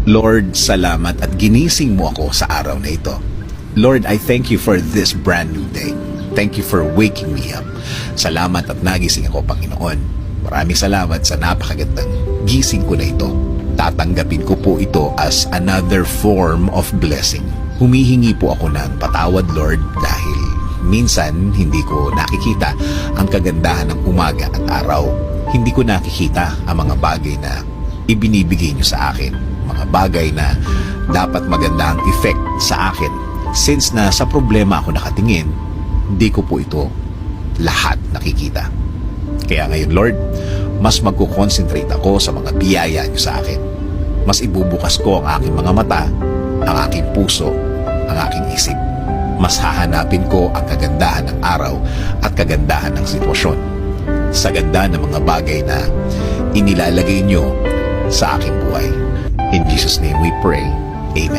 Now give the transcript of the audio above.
Lord, salamat at ginising mo ako sa araw na ito. Lord, I thank you for this brand new day. Thank you for waking me up. Salamat at nagising ako, Panginoon. Maraming salamat sa napakagandang gising ko na ito. Tatanggapin ko po ito as another form of blessing. Humihingi po ako ng patawad, Lord, dahil minsan hindi ko nakikita ang kagandahan ng umaga at araw. Hindi ko nakikita ang mga bagay na ibinibigay niyo sa akin. Mga bagay na dapat maganda ang effect sa akin. Since na sa problema ako nakatingin, hindi ko po ito lahat nakikita. Kaya ngayon, Lord, mas magko-concentrate ako sa mga biyaya niyo sa akin. Mas ibubukas ko ang aking mga mata, ang aking puso, ang aking isip. Mas hahanapin ko ang kagandahan ng araw at kagandahan ng sitwasyon. Sa ganda ng mga bagay na inilalagay niyo sa aking buhay. In Jesus' name we pray. Amen.